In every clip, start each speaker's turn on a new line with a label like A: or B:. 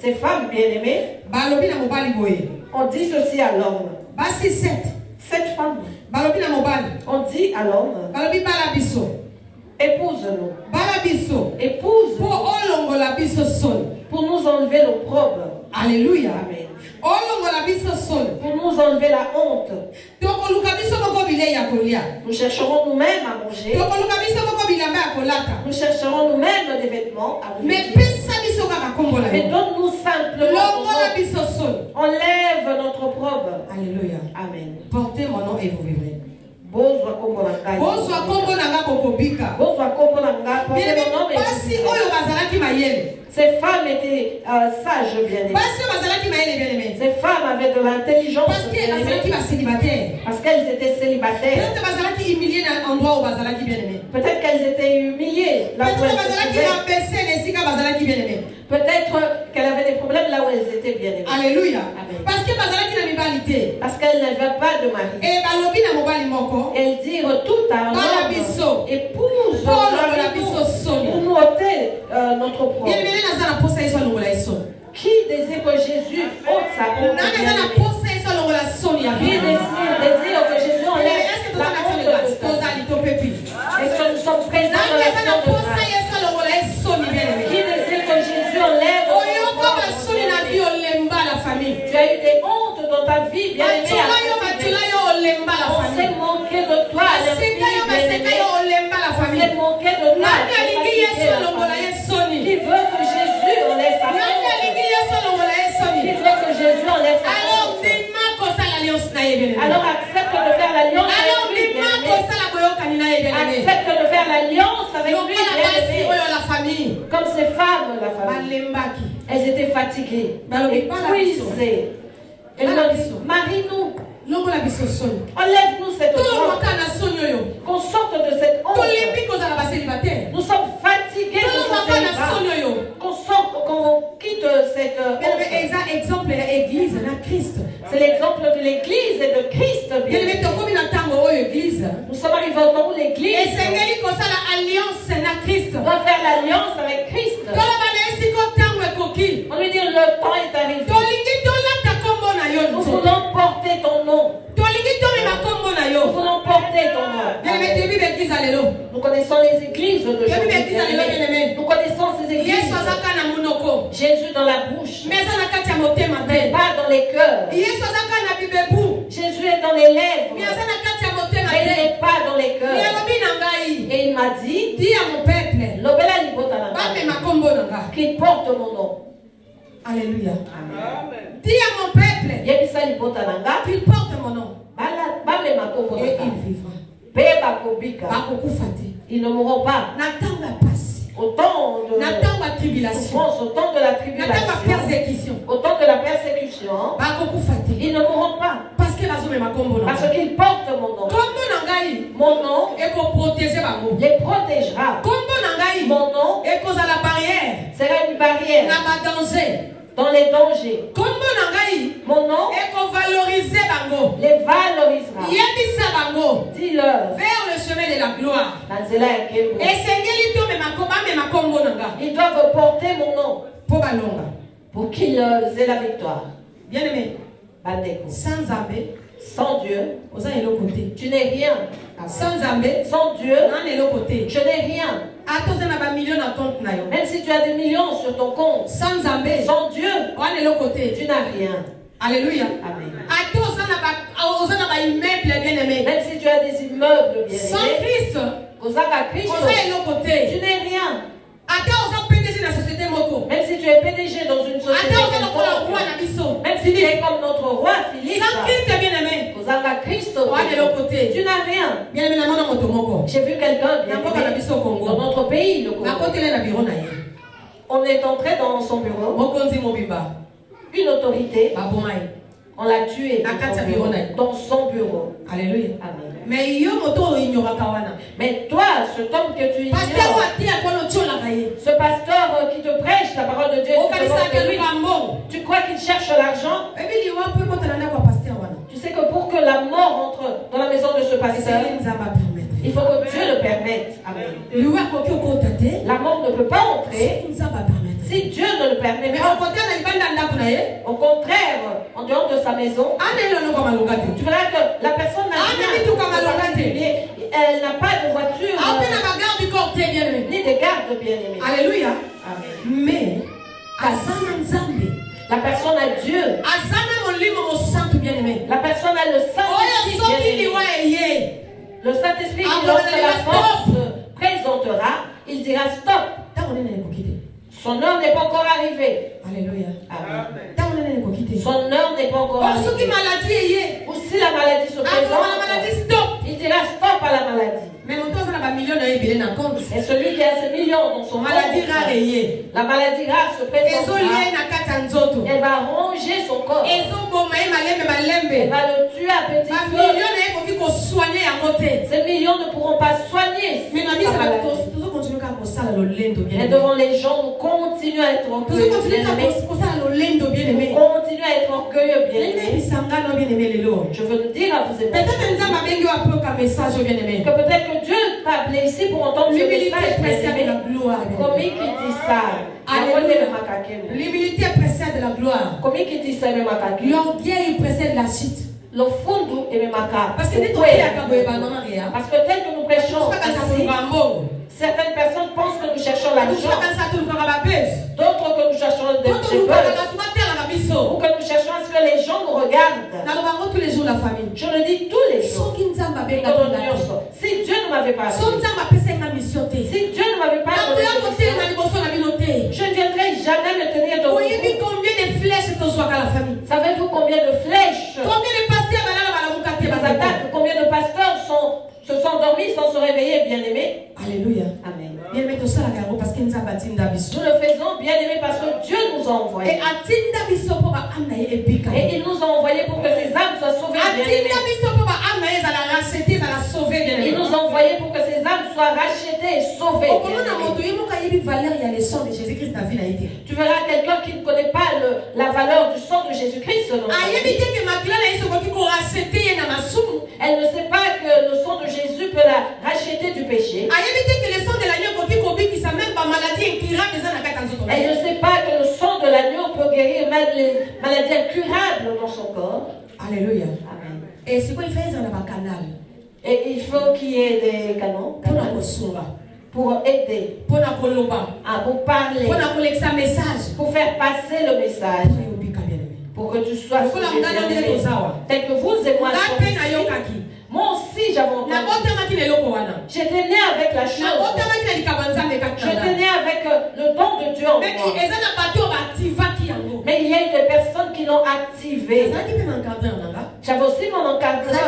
A: Ces femmes bien-aimées, on dit ceci à l'homme. Cette femme, on dit à l'homme, épouse-nous. Épouse pour nous enlever l'opprobre.
B: Alléluia.
A: Amen. Pour nous enlever la honte. Nous chercherons nous-mêmes à manger. Nous chercherons nous-mêmes des vêtements à nous mettre. Mais donne-nous simplement. Enlève notre opprobre.
B: Alléluia.
A: Amen.
B: Portez mon nom et vous vivrez.
A: Ces femmes étaient sages, bien-aimées. Ces femmes avaient de l'intelligence parce qu'elles étaient célibataires. Peut-être qu'elles étaient humiliées là où elles étaient. Peut-être qu'elles avaient des problèmes là où elles étaient bien-aimées.
B: Alléluia.
A: Parce qu'elles n'avaient pas de mari. Elles dirent tout à un homme, épouse pour nous ôter notre propre. Qui désire que Jésus ôte sa honte? Qui désire que Jésus enlève la honte de sa vie? Est-ce que nous sommes présents dans la maison de grâce? Qui désire que Jésus enlève la famille? Tu as eu des hontes dans ta vie, bien-aimée. On s'est manqué de toi, on s'est manqué de toi. Qui veut que Jésus enlève sa honte? Qui veut que Jésus enlève sa honte? Alors accepte de faire l'alliance avec lui, bien-aimé. Accepte de faire l'alliance avec lui, bien-aimé. Comme ces femmes, la famille. Elles étaient fatiguées, épuisées. Elles leur disent, marie-nous. Enlève-nous cette honte. Qu'on sorte de cette honte. Nous sommes fatigués de ce célibat. Qu'on sorte, qu'on quitte cette honte. C'est l'exemple de l'église et de Christ. Nous sommes arrivés au temps où l'église doit faire l'alliance avec Christ. On lui dit le temps est arrivé. Nous voulons porter ton nom. Nous voulons porter ton nom. Nous connaissons les églises de Jésus. Nous connaissons ces églises. Jésus dans la bouche, mais pas dans les cœurs. Jésus est dans les lèvres, mais il n'est pas dans les cœurs. Et il m'a dit, dis à mon peuple qu'il porte mon nom.
B: Alléluia.
A: Amen.
B: Dis à mon peuple
A: qu'il porte mon nom. Et il vivra. Ils ne mourront pas. Au temps de la tribulation, au temps de la persécution, ils ne mourront pas. Parce qu'ils portent mon nom. Mon nom les protégera. Mon nom sera une barrière dans les dangers. Mon nom les valorisera. Dis-leur
B: vers le chemin de la gloire.
A: Ils doivent porter mon nom pour qu'ils aient la victoire.
B: Bien aimé,
A: sans Dieu, tu n'es rien. Sans Dieu, je n'ai rien. Même si tu as des millions sur ton compte, sans Dieu, tu n'as rien.
B: Alléluia.
A: Amen.
B: Même
A: si tu as des immeubles bien
B: sans Christ,
A: tu n'es rien. Même si tu es PDG dans une société, même si tu es comme notre roi Philippe, tu n'as rien. J'ai vu quelqu'un dans notre pays, le Congo. On est entré dans son bureau. Une autorité, on l'a tué dans son bureau.
B: Alléluia.
A: Amen.
B: Mais
A: toi, cet homme que tu ignores, ce pasteur qui te prêche la parole de Dieu, tu crois qu'il cherche l'argent? Tu sais que pour que la mort entre dans la maison de ce pasteur, il faut que Dieu le permette. Amen. La mort ne peut pas entrer Si Dieu ne le permet pas, au contraire, en dehors de sa maison, tu verras que la personne n'a rien. Elle n'a pas de voiture, ni de garde bien-aimé.
B: Alléluia.
A: Amen.
B: Mais,
A: la personne a Dieu. La personne a le Saint-Esprit bien-aimé. Le Saint-Esprit, lorsque la force présentera, il dira stop. Son heure n'est pas encore arrivée.
B: Alléluia.
A: Amen. Son heure n'est pas encore arrivée. Ou si la maladie se présente, il dira stop à la maladie. Et celui qui a ce million dans son
B: maladie rare,
A: la maladie rare se présentera. Elle va ronger son corps. Elle va le tuer à petit feu. Ces millions ne pourront pas soigner. Et devant les gens, nous continuons à être orgueilleux. Nous continuons à être orgueilleux, bien-aimés. Je veux nous dire à vous aimer que peut-être que Dieu t'a appelé ici pour entendre ce message, bien-aimé. Comment il dit ça?
B: L'humilité précède la gloire.
A: Comment il dit ça?
B: L'orgueil précède la chute.
A: Le fond est
B: parce que
A: tel que nous prêchons ici, certaines personnes pensent que nous cherchons l'argent, d'autres que nous cherchons des buzz, ou que nous cherchons à ce que les gens nous regardent.
B: Tous les jours la famille.
A: Je le dis tous les jours. Si Dieu ne m'avait pas appelé, si Dieu ne m'avait pas donné, je ne viendrai jamais me tenir devant vous.
B: Combien de flèches te soit à la famille?
A: Savez-vous combien de flèches? Combien de pasteurs se sont endormis sans se réveiller, bien-aimés?
B: Alléluia.
A: Amen.
B: Nous le
A: faisons, bien-aimés, parce que Dieu nous a envoyés. Et il nous a envoyés pour que ces âmes soient sauvées, bien-aimés. Il nous a envoyés pour que ces âmes soient rachetées et sauvées, bien-aimés. Tu verras quelqu'un qui ne connaît pas la valeur du sang de Jésus-Christ. Elle ne sait pas que le sang de Jésus peut la racheter du péché. Elle ne sait pas que le sang de l'agneau peut guérir même les maladies incurables dans son corps.
B: Alléluia.
A: Amen.
B: Et c'est quoi il fait dans le canal?
A: Et il faut qu'il y ait des canaux pour aider, pour parler, pour faire passer le message, pour que tu sois sauvé, tel que vous et moi sommes ici. Moi aussi j'avais entendu. J'étais né avec la chose. J'étais né avec le don de Dieu en moi. Mais il y a eu des personnes qui l'ont activé. J'avais aussi mon encadreur.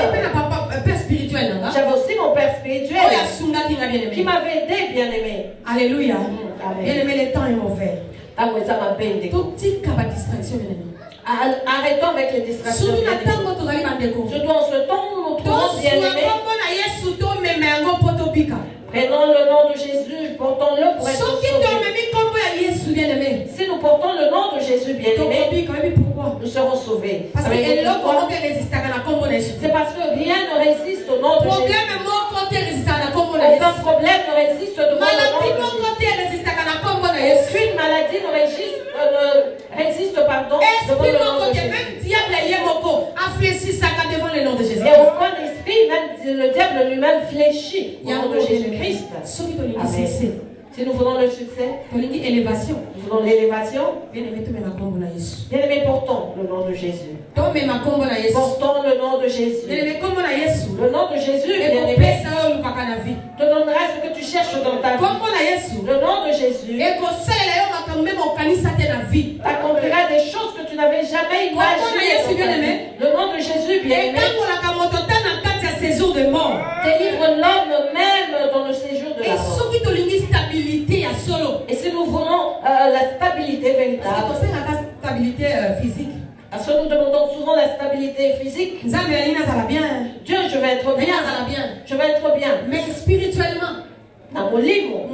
A: J'avais aussi mon père spirituel qui m'avait aidé, bien-aimé.
B: Alléluia. Bien-aimé, le temps est mauvais.
A: Tout
B: petit cas de distraction, bien-aimé.
A: Arrêtons avec les distractions. Surtout en ce temps où nous nous trouvons, bien-aimés. Prenons le nom de Jésus, portons-le pour être sauvés. Si nous portons le nom de Jésus, bien-aimé, nous serons sauvés. C'est parce que rien ne résiste au nom de Jésus. Aucun problème ne résiste devant le nom de Jésus. Aucune maladie ne résiste devant le nom de Jésus. Et aucun esprit, même le diable lui-même fléchit au nom de Jésus-Christ. Amen. Si nous voulons le succès, nous voulons l'élévation, bien-aimés, portons le nom de Jésus. Portons le nom de Jésus. Le nom de Jésus, bien-aimé, te donnera ce que tu cherches dans ta vie. Le nom de Jésus t'accomplira des choses que tu n'avais jamais imaginées. Le nom de Jésus, bien-aimé, délivre l'homme même dans le séjour de la mort. Et si nous voulons la stabilité véritable,
B: physique,
A: parce que nous demandons souvent la stabilité physique. Dieu, je vais être bien. Je vais être bien.
B: Mais spirituellement,
A: dans mon livre,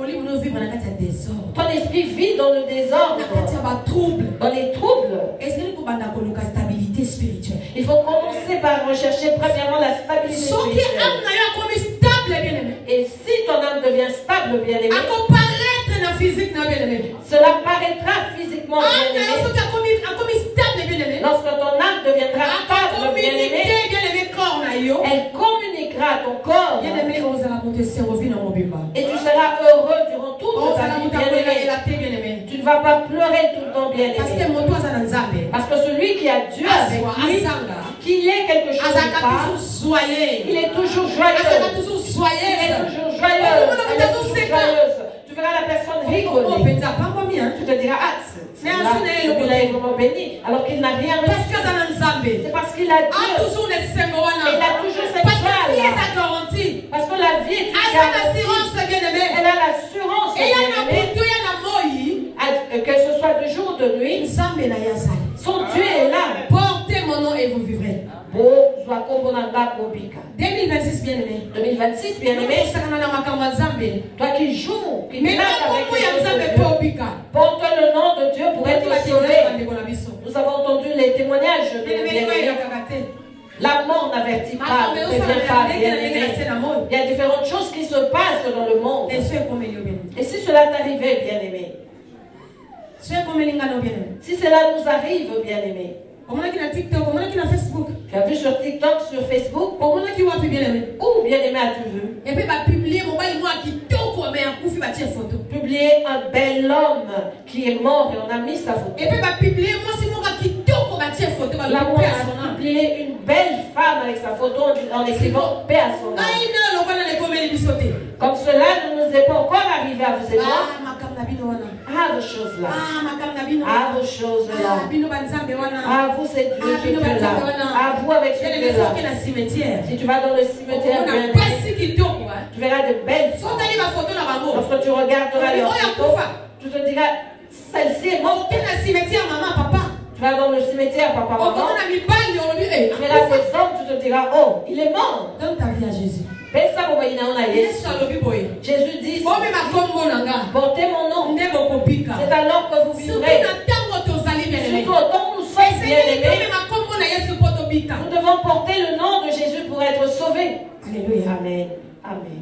A: ton esprit vit dans le désordre, dans les troubles. Il faut commencer par rechercher premièrement la stabilité spirituelle. Et si ton âme devient stable, bien aimé, Cela paraîtra physiquement bien-aimé. Lorsque ton âme deviendra stable, bien-aimé, elle communiquera à ton corps. Et tu seras heureux durant toute ta vie, bien-aimé. Tu ne vas pas pleurer tout le temps, bien-aimé. Parce que celui qui a Dieu avec lui, qu'il ait quelque chose de pas, il est toujours joyeux. Il est toujours joyeux. Tu verras la personne rigoler. Tu te diras, ah, celui-là est vraiment béni, alors qu'il n'a rien reçu. C'est parce qu'il a Dieu. Il a toujours cette joie-là. Parce que la vie est une garantie. Elle a l'assurance, que ce soit de jour ou de nuit, son Dieu est là.
B: Portez mon nom et vous vivrez.
A: 2026 bien-aimé. 2026 bien-aimé. Toi qui joues, qui marches avec le porte le nom de Dieu pour être sauvé. Nous avons entendu les témoignages de bien-aimé. La mort n'avertit pas, ne prévient pas, bien-aimé. Il y a différentes choses qui se passent dans le monde. Et si cela t'arrivait, bien-aimé, si cela nous arrive, bien-aimé, tu as vu sur TikTok, sur Facebook, où bien-aimé as-tu vu? Publier un bel homme qui est mort et on a mis sa photo. Là où on a publié une belle femme avec sa photo en écrivant paix à son âme. Comme cela ne nous est pas encore arrivé à vous et moi. Ah, vos choses là. Ah, vos choses là. Ah, vous c'est Dieu qui est là. Ah, vous avec ce Dieu là. Si tu vas dans le cimetière, tu verras de belles femmes. Lorsque tu regarderas leur photo, tu te diras, celle-ci est morte. Tu vas dans le cimetière, papa, maman. Tu verras des hommes, tu te diras, oh, il est mort.
B: Donne ta vie à Jésus.
A: Jésus dit, portez mon nom. C'est alors que vous vivrez. Surtout autant nous sommes bien-aimés, nous devons porter le nom de Jésus pour être sauvés.
B: Alléluia.
A: Amen. Amen.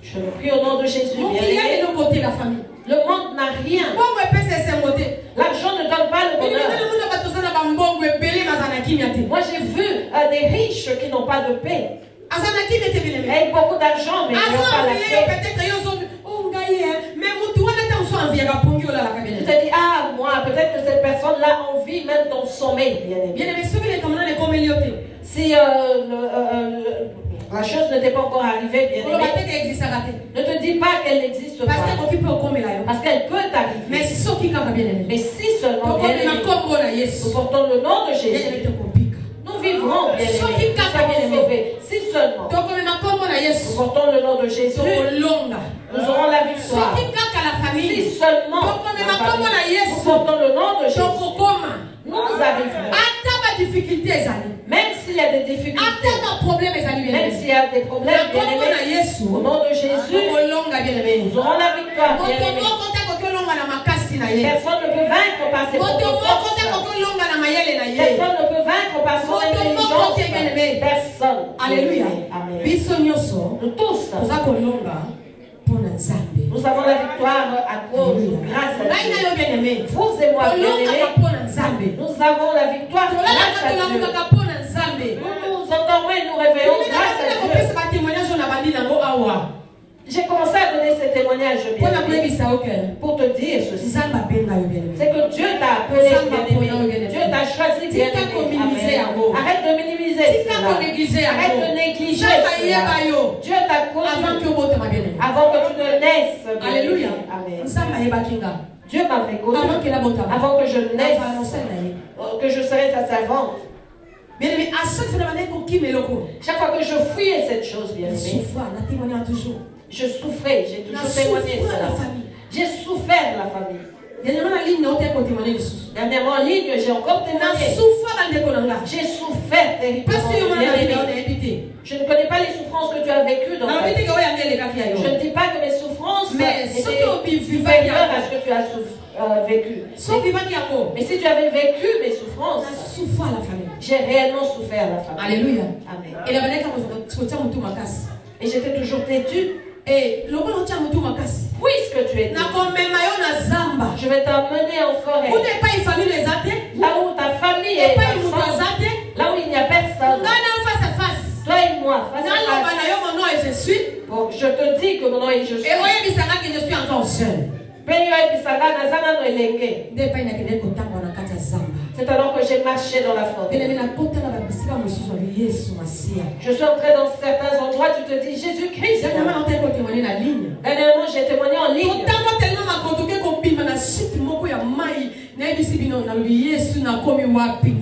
A: Je prie au nom de Jésus, bien-aimé. Le monde n'a rien. L'argent ne donne pas le bonheur. Moi j'ai vu des riches qui n'ont pas de paix. Avec beaucoup d'argent, mais ils n'ont pas la paix. Tu te dis, ah, moi, peut-être que cette personne-là envie même ton sommeil, bien-aimé. Si la chose n'était pas encore arrivée, bien-aimé, ne te dis pas qu'elle n'existe pas. Parce qu'elle peut t'arriver. Mais si seulement, bien-aimé, nous portons le nom de Jésus, nous vivrons, bien-aimé. Si seulement nous portons le nom de Jésus, nous aurons la victoire. Si seulement nous portons le nom de Jésus, nous arriverons. Même s'il y a des difficultés, même s'il y a des problèmes, bien-aimés, au nom de Jésus, nous aurons la victoire, bien-aimés. Personne ne peut vaincre par ses propres forces. Personne ne peut vaincre par son intelligence. Personne.
B: Alléluia.
A: Amen. Nous tous, nous avons la victoire à cause, grâce à Dieu. Vous et moi, bien-aimés, nous avons la victoire grâce à Dieu. Nous entendons et nous réveillons grâce à Dieu. J'ai commencé à donner ces témoignages pour te dire ceci. C'est que Dieu t'a appelé, bien-aimé. Dieu t'a choisi, bien-aimé. Arrête de minimiser cela. Arrête de négliger cela. Dieu t'a connu avant que tu ne naisses.
B: Alléluia.
A: Amen. Dieu m'avait connu avant que je naisse, que je serais sa servante.
B: Bien-aimé, à
A: chaque fois que je fuyais cette chose, bien-aimé, je souffrais, j'ai toujours témoigné de cela. J'ai souffert de la famille. Dernièrement en ligne, j'ai encore témoigné. J'ai souffert terriblement. Je ne connais pas les souffrances que tu as vécues dans ta vie. Je ne dis pas que mes souffrances étaient supérieures à ce que tu as vécu. Mais si tu avais vécu mes souffrances, j'ai réellement souffert la famille.
B: Alléluia.
A: Amen. Et j'étais toujours têtue.
B: Et le bon tient mutu makasi.
A: Puisque tu es
B: na komema yo na zamba.
A: Je vais t'emmener en forêt.
B: Où n'est pas une famille les athées?
A: Là où ta famille est
B: personne.
A: Là où il n'y a personne.
B: Face à face.
A: Toi et moi, face à face.
B: Mon nom et je suis.
A: Bon, je te dis que mon nom est je suis.
B: Et moi, je suis encore jeune.
A: C'est alors que j'ai marché dans la forêt. Je suis entré dans certains endroits, tu te dis Jésus-Christ. Dernièrement, j'ai témoigné en ligne.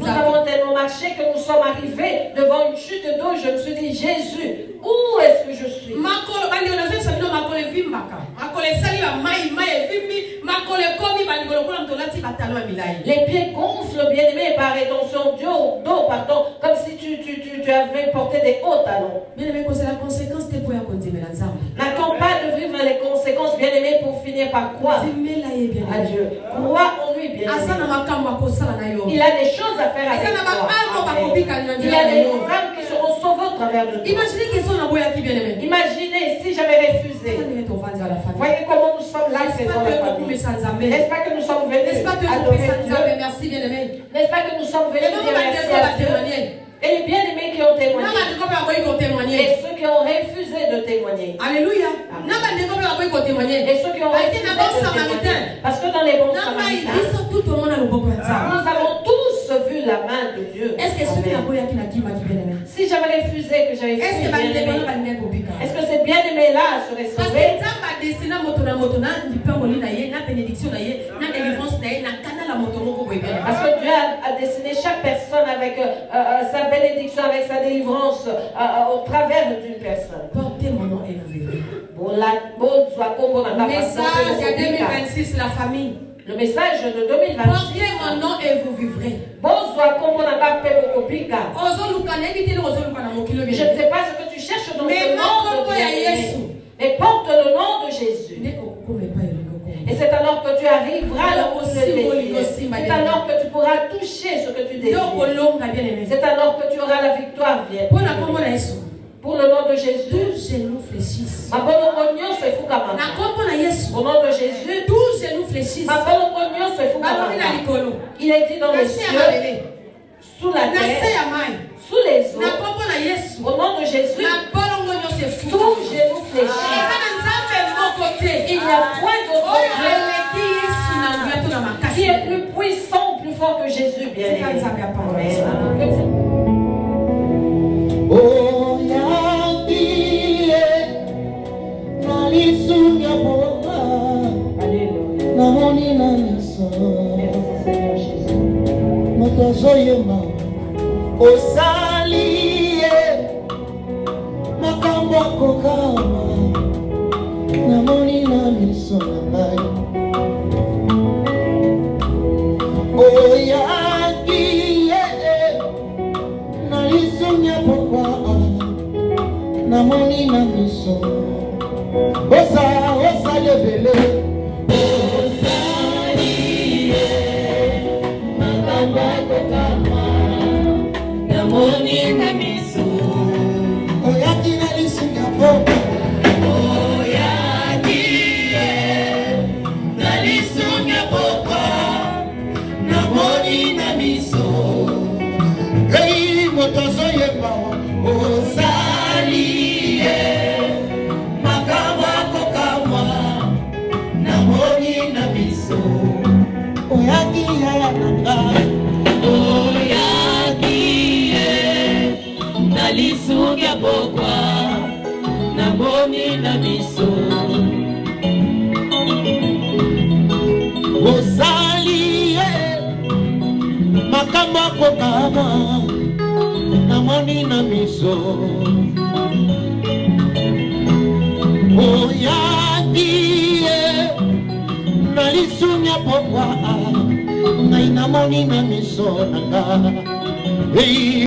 A: Nous avons tellement marché que nous sommes arrivés devant une chute d'eau. Je me suis dit Jésus, où est-ce que je suis? Les pieds gonflent, bien-aimé, par rétention d'eau, pardon, comme si tu avais porté des hauts talons.
B: Bien-aimé, c'est la conséquence de quoi
A: n'attends pas de vivre les conséquences, bien-aimé, pour finir par croire à Dieu. Crois en lui, bien-aimé. Il a des choses à faire avec toi. Il y a des femmes qui seront sauvées au travers de toi. Imaginez si j'avais refusé. Voyez comment nous sommes là, c'est dans la famille. N'est-ce pas que nous sommes venus adorer Dieu? N'est-ce pas que nous sommes venus dire merci à Dieu? Et les bien-aimés qui ont témoigné. Et ceux qui ont refusé de témoigner.
B: Alléluia.
A: Et ceux qui ont refusé de témoigner. Parce que dans les bons samaritains, nous avons tous vu la main de Dieu. Si j'avais refusé, que j'avais fait bien-aimé, est-ce que ces bien-aimés-là seraient sauvés? Parce que Dieu a dessiné chaque personne avec sa bénédiction, avec sa délivrance au travers d'une personne.
B: Portez mon nom et vous vivrez.
A: Le
B: message 2026, la famille.
A: Le message de 2026.
B: Portez mon nom et vous vivrez.
A: Je ne sais pas ce que tu cherches dans le nom de Jésus. Mais porte le nom de Jésus. Et c'est alors que tu arriveras là où tu es. C'est alors que tu pourras toucher ce que tu désires. C'est alors que tu auras la victoire. Pour le nom de Jésus.
B: Tous genoux fléchissent.
A: Au nom de Jésus.
B: Tous genoux fléchissent.
A: Il est dit dans les cieux, sous la terre, sous les eaux. Au nom de Jésus. Tous genoux fléchissent. Il n'y a point d'autre Dieu qui est plus puissant, plus fort que Jésus, bien aimé.
C: Oh, Yahweh, Nalisunga Boga, Namoni Namiso, Motozoyema, Osalie, Makambo Kokama, Namoni Namiso, oh, Yahweh, Nalisunga Boga, Namoni Namiso, Osa lebele, Osalie, Makamba Kokama, Namoni Namiso, Oyaki Nalisunga Boga, Oyaki Nalisunga Boga, Namoni Namiso, hey, Motozoyeba, Osalie. Nalisunga Boga, Namoni Namiso, Osalie, Makambo Kokama, Namoni Namiso, Oyaki, Nalisunga Boga, Namoni Namiso, Nanga.